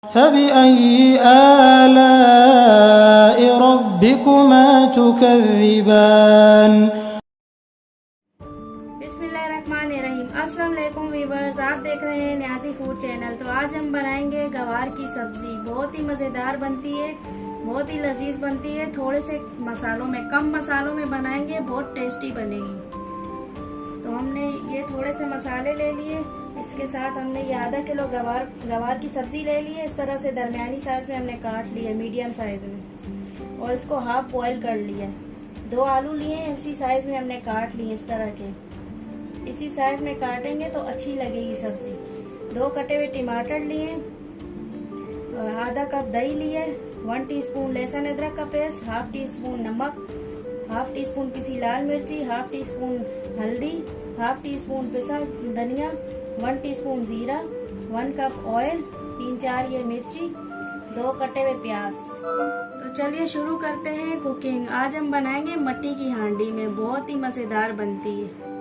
फबिअय्यि आलाइ रब्बिकुमा तुकज़्ज़िबान। बिस्मिल्लाहिर्रहमानिर्रहीम। अस्सलाम वालेकुम वीवर्स, आप देख रहे हैं न्याज़ी फूड चैनल। तो आज हम बनाएंगे गवार की सब्जी। बहुत ही मज़ेदार बनती है, बहुत ही लजीज बनती है। थोड़े से मसालों में, कम मसालों में बनाएंगे, बहुत टेस्टी बनेगी। तो हमने ये थोड़े से मसाले ले लिए। इसके साथ हमने ये आधा किलो गवार की सब्जी ले ली है। इस तरह से दरमियानी साइज में हमने काट लिया, मीडियम साइज में, और इसको हाफ बॉयल कर लिया। 2 आलू लिए, इसी साइज में हमने काट लिए। इस तरह के इसी साइज में काटेंगे तो अच्छी लगेगी सब्जी। 2 कटे हुए टमाटर लिए, आधा कप दही लिए, 1 टीस्पून लहसुन अदरक का पेस्ट, हाफ टी स्पून नमक, हाफ टी स्पून पिसी लाल मिर्ची, हाफ टी स्पून हल्दी, हाफ टी स्पून पिसा धनिया, 1 टीस्पून जीरा, 1 कप ऑयल, 3-4 ये मिर्ची, 2 कटे हुए प्याज। तो चलिए शुरू करते हैं कुकिंग। आज हम बनाएंगे मट्टी की हांडी में, बहुत ही मजेदार बनती है।